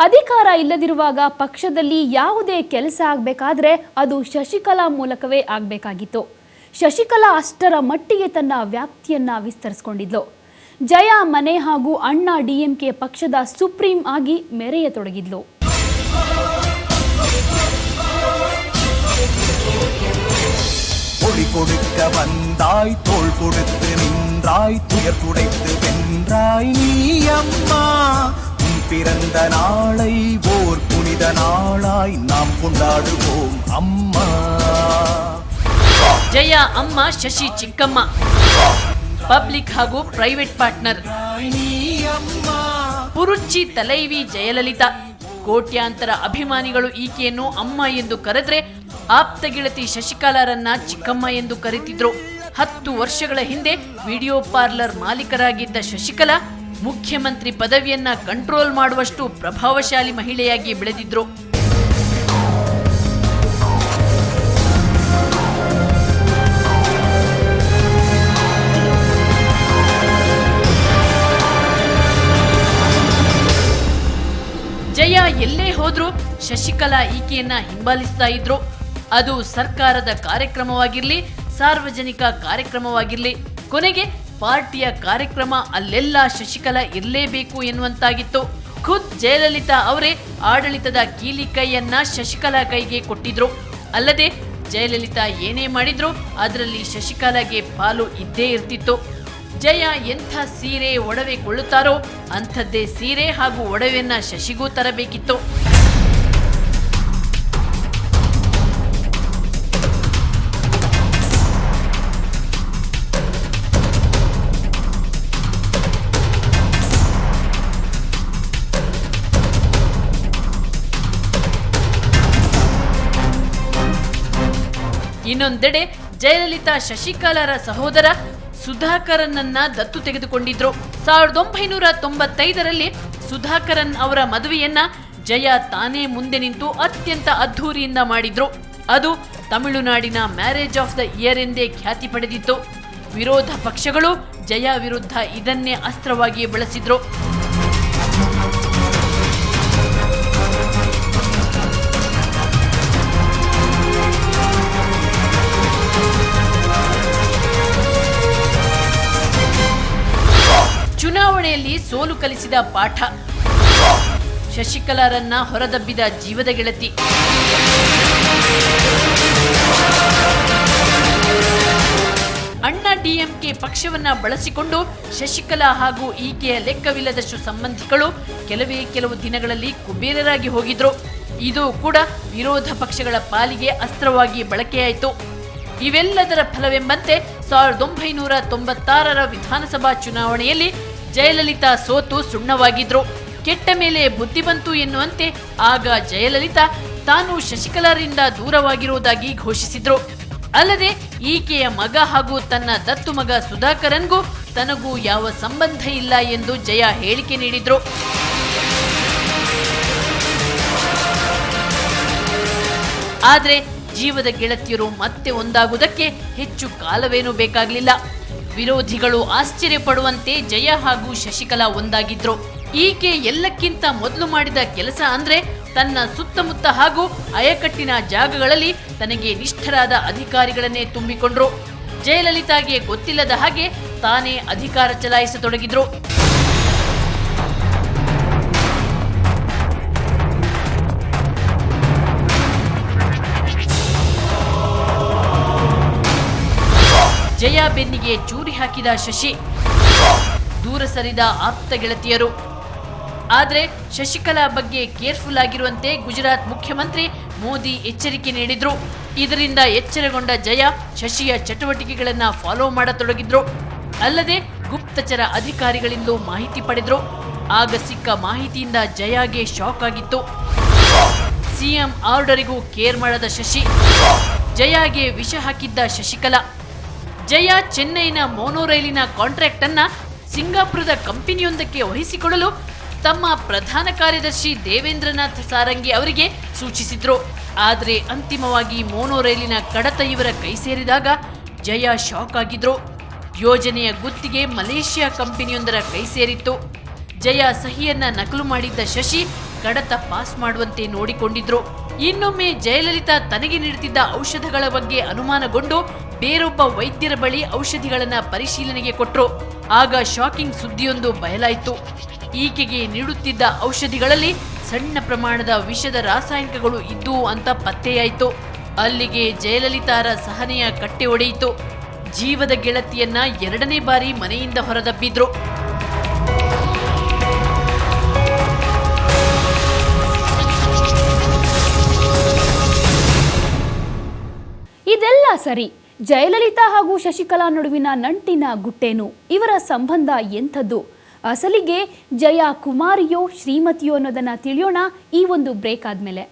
ಅಧಿಕಾರ ಇಲ್ಲದಿರುವಾಗ ಪಕ್ಷದಲ್ಲಿ ಯಾವುದೇ ಕೆಲಸ ಆಗಬೇಕಾದ್ರೆ ಅದು ಶಶಿಕಲಾ ಮೂಲಕವೇ ಆಗಬೇಕಾಗಿತ್ತು. ಶಶಿಕಲಾ ಅಷ್ಟರ ಮಟ್ಟಿಗೆ ತನ್ನ ವ್ಯಾಪ್ತಿಯನ್ನ ವಿಸ್ತರಿಸಿಕೊಂಡಿದ್ಲು. ಜಯ ಮನೆ ಹಾಗೂ ಅಣ್ಣಾ ಡಿಎಂಕೆ ಪಕ್ಷದ ಸುಪ್ರೀಂ ಆಗಿ ಮೆರೆಯತೊಡಗಿದ್ಲು. கொடுக்க வந்தாய் தோள் கொடுத்து நின்றாய் துயர் துடைத்து வென்றாய் நீ அம்மா உன் பிறந்த நாளை ஓர் புனித நாளாய் நாம் கொண்டாடுவோம் அம்மா. ಜಯ ಅಮ್ಮ ಶಶಿ ಚಿಕ್ಕಮ್ಮ ಪಬ್ಲಿಕ್ ಹಾಗೂ ಪ್ರೈವೇಟ್ ಪಾರ್ಟ್ನರ್. ಪುರುಚ್ಚಿ ತಲೈವಿ ಜಯಲಲಿತಾ. ಕೋಟ್ಯಾಂತರ ಅಭಿಮಾನಿಗಳು ಈಕೆಯನ್ನು ಅಮ್ಮ ಎಂದು ಕರೆದ್ರೆ ಆಪ್ತ ಗೆಳತಿ ಶಶಿಕಲಾರನ್ನ ಚಿಕ್ಕಮ್ಮ ಎಂದು ಕರೆತಿದ್ರು. 10 ವರ್ಷಗಳ ಹಿಂದೆ ವಿಡಿಯೋ ಪಾರ್ಲರ್ ಮಾಲೀಕರಾಗಿದ್ದ ಶಶಿಕಲಾ ಮುಖ್ಯಮಂತ್ರಿ ಪದವಿಯನ್ನ ಕಂಟ್ರೋಲ್ ಮಾಡುವಷ್ಟು ಪ್ರಭಾವಶಾಲಿ ಮಹಿಳೆಯಾಗಿ ಬೆಳೆದಿದ್ರು. ಜಯ ಎಲ್ಲೇ ಹೋದ್ರೂ ಶಶಿಕಲಾ ಈಕೆಯನ್ನ ಹಿಂಬಾಲಿಸ್ತಾ ಇದ್ರು. ಅದು ಸರ್ಕಾರದ ಕಾರ್ಯಕ್ರಮವಾಗಿರ್ಲಿ, ಸಾರ್ವಜನಿಕ ಕಾರ್ಯಕ್ರಮವಾಗಿರ್ಲಿ, ಕೊನೆಗೆ ಪಾರ್ಟಿಯ ಕಾರ್ಯಕ್ರಮ ಅಲ್ಲೆಲ್ಲ ಶಶಿಕಲಾ ಇರಲೇಬೇಕು ಎನ್ನುವಂತಾಗಿತ್ತು. ಖುದ್ ಜಯಲಲಿತಾ ಅವರೇ ಆಡಳಿತದ ಕೀಲಿ ಕೈಯನ್ನ ಶಶಿಕಲಾ ಕೈಗೆ ಕೊಟ್ಟಿದ್ರು. ಅಲ್ಲದೆ ಜಯಲಲಿತಾ ಏನೇ ಮಾಡಿದ್ರು ಅದರಲ್ಲಿ ಶಶಿಕಲಾಗೆ ಪಾಲು ಇದ್ದೇ ಇರ್ತಿತ್ತು. ಜಯ ಎಂಥ ಸೀರೆ ಒಡವೆ ಕೊಳ್ಳುತ್ತಾರೋ ಅಂಥದ್ದೇ ಸೀರೆ ಹಾಗೂ ಒಡವೆಯನ್ನ ಶಶಿಗೂ ತರಬೇಕಿತ್ತು. ಇನ್ನೊಂದೆಡೆ ಜಯಲಲಿತಾ ಶಶಿಕಲಾರ ಸಹೋದರ ಸುಧಾಕರನ್ನ ದತ್ತು ತೆಗೆದುಕೊಂಡಿದ್ರು. 1995ರಲ್ಲಿ ಸುಧಾಕರನ್ ಅವರ ಮದುವೆಯನ್ನ ಜಯ ತಾನೇ ಮುಂದೆ ನಿಂತು ಅತ್ಯಂತ ಅದ್ಧೂರಿಯಿಂದ ಮಾಡಿದ್ರು. ಅದು ತಮಿಳುನಾಡಿನ ಮ್ಯಾರೇಜ್ ಆಫ್ ದ ಇಯರ್ ಎಂದೇ ಖ್ಯಾತಿ ಪಡೆದಿತ್ತು. ವಿರೋಧ ಪಕ್ಷಗಳು ಜಯ ವಿರುದ್ಧ ಇದನ್ನೇ ಅಸ್ತ್ರವಾಗಿ ಬಳಸಿದ್ರು. ಚುನಾವಣೆಯಲ್ಲಿ ಸೋಲು ಕಲಿಸಿದ ಪಾಠ. ಶಶಿಕಲಾರನ್ನ ಹೊರದಬ್ಬಿದ ಜೀವದ ಗೆಳತಿ. ಅಣ್ಣಾ ಡಿಎಂಕೆ ಪಕ್ಷವನ್ನ ಬಳಸಿಕೊಂಡು ಶಶಿಕಲಾ ಹಾಗೂ ಈಕೆಯ ಲೆಕ್ಕವಿಲ್ಲದಷ್ಟು ಸಂಬಂಧಿಗಳು ಕೆಲವು ದಿನಗಳಲ್ಲಿ ಕುಬೇರರಾಗಿ ಹೋಗಿದ್ರು. ಇದು ಕೂಡ ವಿರೋಧ ಪಕ್ಷಗಳ ಪಾಲಿಗೆ ಅಸ್ತ್ರವಾಗಿ ಬಳಕೆಯಾಯಿತು. ಇವೆಲ್ಲದರ ಫಲವೆಂಬಂತೆ 1996ರ ವಿಧಾನಸಭಾ ಚುನಾವಣೆಯಲ್ಲಿ ಜಯಲಲಿತಾ ಸೋತು ಸುಣ್ಣವಾಗಿದ್ರು. ಕೆಟ್ಟ ಮೇಲೆ ಬುದ್ಧಿ ಬಂತು ಎನ್ನುವಂತೆ ಆಗ ಜಯಲಲಿತಾ ತಾನು ಶಶಿಕಲಾರಿಂದ ದೂರವಾಗಿರುವುದಾಗಿ ಘೋಷಿಸಿದ್ರು. ಅಲ್ಲದೆ ಈಕೆಯ ಮಗ ಹಾಗೂ ತನ್ನ ದತ್ತು ಮಗ ಸುಧಾಕರನ್ಗೂ ತನಗೂ ಯಾವ ಸಂಬಂಧ ಇಲ್ಲ ಎಂದು ಜಯ ಹೇಳಿಕೆ ನೀಡಿದ್ರು. ಆದ್ರೆ ಜೀವದ ಗೆಳತಿಯರು ಮತ್ತೆ ಒಂದಾಗುವುದಕ್ಕೆ ಹೆಚ್ಚು ಕಾಲವೇನೂ ಬೇಕಾಗಲಿಲ್ಲ. ವಿರೋಧಿಗಳು ಆಶ್ಚರ್ಯ ಪಡುವಂತೆ ಜಯ ಹಾಗೂ ಶಶಿಕಲಾ ಒಂದಾಗಿದ್ರು. ಈಕೆ ಎಲ್ಲಕ್ಕಿಂತ ಮೊದಲು ಮಾಡಿದ ಕೆಲಸ ಅಂದ್ರೆ ತನ್ನ ಸುತ್ತಮುತ್ತ ಹಾಗೂ ಅಯಕಟ್ಟಿನ ಜಾಗಗಳಲ್ಲಿ ತನಗೆ ನಿಷ್ಠರಾದ ಅಧಿಕಾರಿಗಳನ್ನೇ ತುಂಬಿಕೊಂಡ್ರು. ಜಯಲಲಿತಾಗೆ ಗೊತ್ತಿಲ್ಲದ ಹಾಗೆ ತಾನೇ ಅಧಿಕಾರ ಚಲಾಯಿಸತೊಡಗಿದ್ರು. ಜಯ ಬೆನ್ನಿಗೆ ಚೂರಿ ಹಾಕಿದ ಶಶಿ, ದೂರ ಸರಿದ ಆಪ್ತ ಗೆಳತಿಯರು. ಆದರೆ ಶಶಿಕಲಾ ಬಗ್ಗೆ ಕೇರ್ಫುಲ್ ಆಗಿರುವಂತೆ ಗುಜರಾತ್ ಮುಖ್ಯಮಂತ್ರಿ ಮೋದಿ ಎಚ್ಚರಿಕೆ ನೀಡಿದ್ರು. ಇದರಿಂದ ಎಚ್ಚರಗೊಂಡ ಜಯ ಶಶಿಯ ಚಟುವಟಿಕೆಗಳನ್ನ ಫಾಲೋ ಮಾಡತೊಡಗಿದ್ರು. ಅಲ್ಲದೆ ಗುಪ್ತಚರ ಅಧಿಕಾರಿಗಳಿಂದ ಮಾಹಿತಿ ಪಡೆದ್ರು. ಆಗ ಸಿಕ್ಕ ಮಾಹಿತಿಯಿಂದ ಜಯಾಗೆ ಶಾಕ್ ಆಗಿತ್ತು. ಸಿಎಂ ಆರ್ಡರಿಗೂ ಕೇರ್ ಮಾಡದ ಶಶಿ, ಜಯಾಗೆ ವಿಷ ಹಾಕಿದ್ದ ಶಶಿಕಲಾ. ಜಯ ಚೆನ್ನೈನ ಮೋನೋ ರೈಲಿನ ಕಾಂಟ್ರಾಕ್ಟ್ ಅನ್ನ ಸಿಂಗಾಪುರದ ಕಂಪನಿಯೊಂದಕ್ಕೆ ವಹಿಸಿಕೊಳ್ಳಲು ತಮ್ಮ ಪ್ರಧಾನ ಕಾರ್ಯದರ್ಶಿ ದೇವೇಂದ್ರನಾಥ್ ಸಾರಂಗಿ ಅವರಿಗೆ ಸೂಚಿಸಿದ್ರು. ಆದರೆ ಅಂತಿಮವಾಗಿ ಮೋನೋ ರೈಲಿನ ಕಡತ ಇವರ ಕೈ ಸೇರಿದಾಗ ಜಯ ಶಾಕ್ ಆಗಿದ್ರು. ಯೋಜನೆಯ ಗುತ್ತಿಗೆ ಮಲೇಷ್ಯಾ ಕಂಪನಿಯೊಂದರ ಕೈ ಸೇರಿತ್ತು. ಜಯ ಸಹಿಯನ್ನ ನಕಲು ಮಾಡಿದ್ದ ಶಶಿ ಕಡತ ಪಾಸ್ ಮಾಡುವಂತೆ ನೋಡಿಕೊಂಡಿದ್ರು. ಇನ್ನೊಮ್ಮೆ ಜಯಲಲಿತಾ ತನಗೆ ನೀಡುತ್ತಿದ್ದ ಔಷಧಗಳ ಬಗ್ಗೆ ಅನುಮಾನಗೊಂಡು ಬೇರೊಬ್ಬ ವೈದ್ಯರ ಬಳಿ ಔಷಧಿಗಳನ್ನ ಪರಿಶೀಲನೆಗೆ ಕೊಟ್ರು. ಆಗ ಶಾಕಿಂಗ್ ಸುದ್ದಿಯೊಂದು ಬಯಲಾಯಿತು. ಈಕೆಗೆ ನೀಡುತ್ತಿದ್ದ ಔಷಧಿಗಳಲ್ಲಿ ಸಣ್ಣ ಪ್ರಮಾಣದ ವಿಷದ ರಾಸಾಯನಿಕಗಳು ಇದ್ದವು ಅಂತ ಪತ್ತೆಯಾಯಿತು. ಅಲ್ಲಿಗೆ ಜಯಲಲಿತಾರ ಸಹನೆಯ ಕಟ್ಟೆ ಒಡೆಯಿತು. ಜೀವದ ಗೆಳತಿಯನ್ನ 2ನೇ ಬಾರಿ ಮನೆಯಿಂದ ಹೊರದಬ್ಬಿದ್ರು. ಇದೆಲ್ಲ ಸರಿ. ಜಯಲಲಿತಾ ಹಾಗೂ ಶಶಿಕಲಾ ನಡುವಿನ ನಂಟಿನ ಗುಟ್ಟೇನು? ಇವರ ಸಂಬಂಧ ಎಂಥದ್ದು? ಅಸಲಿಗೆ ಜಯ ಕುಮಾರಿಯೋ ಶ್ರೀಮತಿಯೋ ಅನ್ನೋದನ್ನ ತಿಳಿಯೋಣ ಈ ಒಂದು ಬ್ರೇಕ್ ಆದ್ಮೇಲೆ.